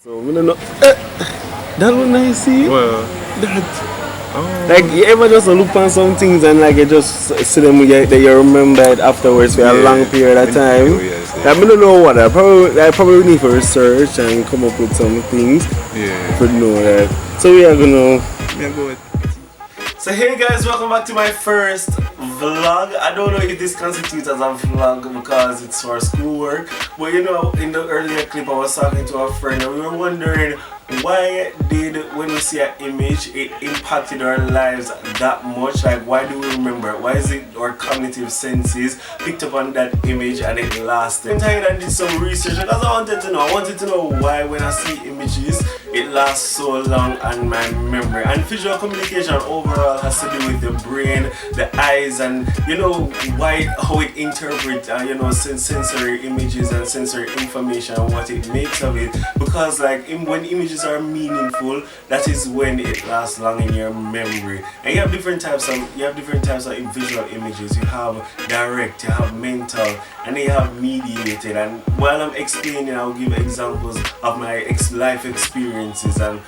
So we don't know. That look nice, see? Well, That. oh, Like you ever just look on some things and like you just see them that you remember it afterwards for a long period of time. yes, I don't know what I probably need to research and come up with some things yeah. to know that. So we are gonna Go with. So hey guys, welcome back to my first vlog. I don't know if this constitutes as a vlog because it's for schoolwork, but you know, in the earlier clip I was talking to a friend and we were wondering why did when we see an image it impacted our lives that much. Like why do we remember it? Why is it our cognitive senses picked up on that image and it lasted? I'm tired and did some research because I wanted to know why when I see images it lasts so long on my memory. And visual communication overall has to do with the brain, the eyes, and you know how it interprets you know sensory images and sensory information and what it makes of it. Because like when images are meaningful, that is when it lasts long in your memory. And you have different types of visual images. You have direct, you have mental, and then you have mediated. And while I'm explaining, I'll give examples of my life experiences and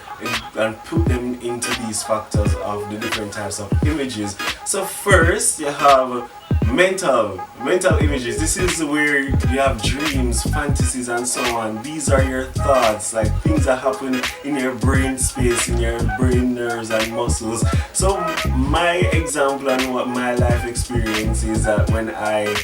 put them into these factors of the different types of images. So first you have mental images. This is where you have dreams, fantasies, and so on. These are your thoughts, like things that happen in your brain space, in your brain nerves and muscles. So my example and what my life experience is that when I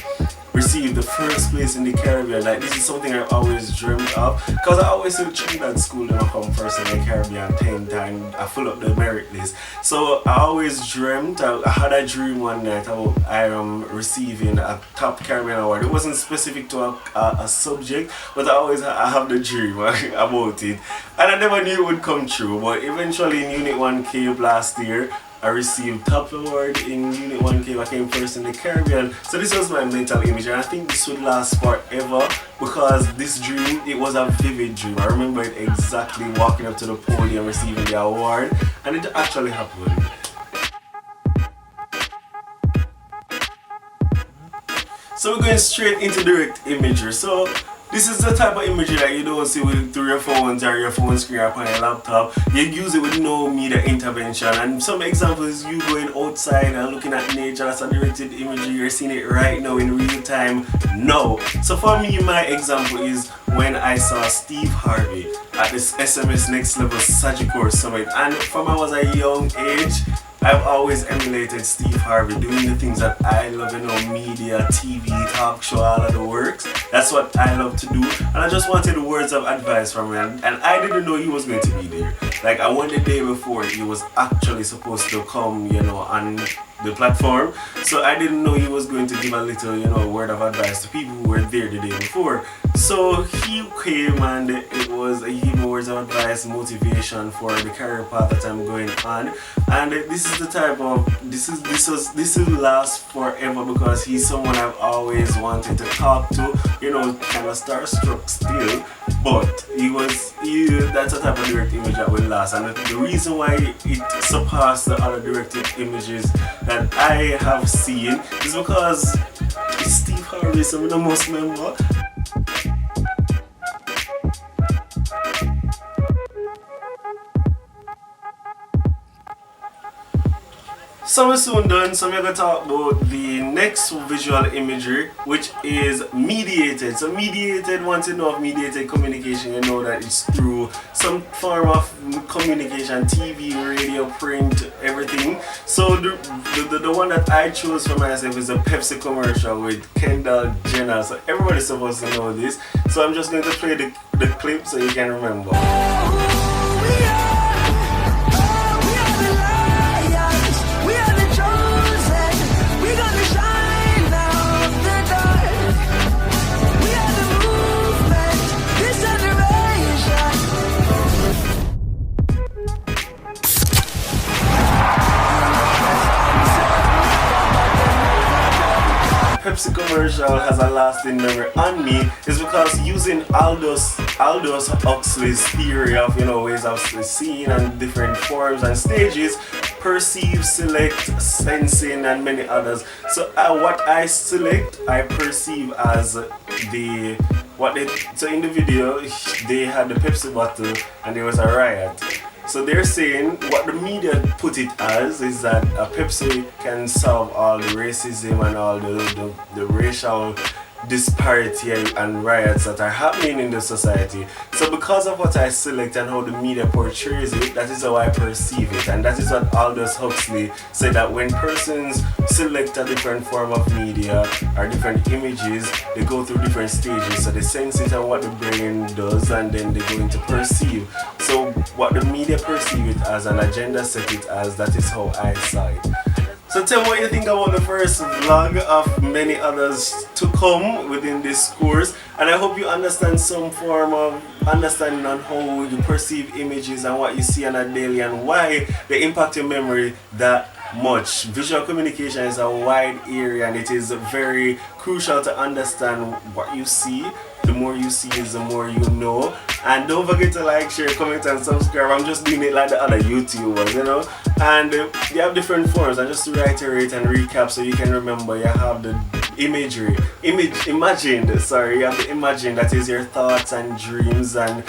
received the first place in the Caribbean, like this is something I always dreamt of because I always say Trinidad school and I come first in the Caribbean 10 times. I fill up the merit list. So I always dreamt, I had a dream one night about I am receiving a top Caribbean award. It wasn't specific to a subject, but I have the dream about it. And I never knew it would come true, but eventually in Unit 1K last year, I received top award in Unit 1K. I came first in the Caribbean. So this was my mental image and I think this would last forever because this dream, it was a vivid dream. I remember it exactly walking up to the podium receiving the award and it actually happened. So we're going straight into direct imagery. So this is the type of imagery that you don't see through your phones or your phone screen or upon your laptop. You use it with no media intervention. And some examples, you going outside and looking at nature, that's a directed imagery. You're seeing it right now in real time. No. So for me, my example is when I saw Steve Harvey at this SMS Next Level Sagicor Summit. And from I was a young age, I've always emulated Steve Harvey doing the things that I love, you know, media, TV, talk show, all of the works. That's what I love to do. And I just wanted words of advice from him. And I didn't know he was going to be there. Like I went the day before he was actually supposed to come, you know, on the platform. So I didn't know he was going to give a little, you know, word of advice to people who were there the day before. So he came and it was a gave me words of advice, motivation for the career path that I'm going on. And this is the type of this will last forever because he's someone I've always wanted to talk to, you know, kind of starstruck still. But that's a type of direct image that will last. And the reason why it surpassed the other directed images that I have seen is because it's Steve Harvey, so I must remember. So we're soon done, so we're going to talk about the next visual imagery, which is mediated. So mediated, once you know of mediated communication, you know that it's through some form of communication, TV, radio, print, everything. So the one that I chose for myself is a Pepsi commercial with Kendall Jenner. So everybody's supposed to know this. So I'm just going to play the clip so you can remember. Pepsi commercial has a lasting memory on me is because using Aldous Huxley's theory of, you know, ways of seeing and different forms and stages, perceive, select, sensing, and many others. So what I select, I perceive as the so in the video they had the Pepsi bottle and there was a riot. So they're saying what the media put it as is that a Pepsi can solve all the racism and all the racial disparity and riots that are happening in the society. So because of what I select and how the media portrays it, that is how I perceive it. And that is what Aldous Huxley said, that when persons select a different form of media or different images, they go through different stages. So they sense it and what the brain does, and then they go into perceive. So what the media perceive it as, an agenda set it as, that is how I saw it. So tell me what you think about the first vlog of many others to come within this course, and I hope you understand some form of understanding on how you perceive images and what you see on a daily and why they impact your memory that much. Visual communication is a wide area and it is very crucial to understand what you see. The more you see is the more you know. And don't forget to like, share, comment and subscribe. I'm just doing it like the other YouTubers, you know. And they have different forms. And just to reiterate and recap so you can remember, you have the imagery. Imagine, you have the imagine, that is your thoughts and dreams and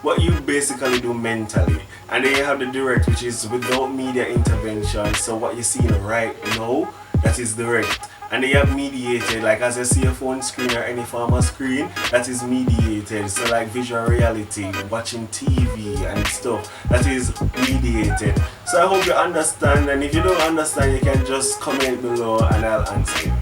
what you basically do mentally. And then you have the direct, which is without media intervention. So what you're seeing right now, that is direct. And they have mediated, like as you see a phone screen or any form of screen, that is mediated. So like visual reality, watching TV and stuff, that is mediated. So I hope you understand, and if you don't understand, you can just comment below and I'll answer you.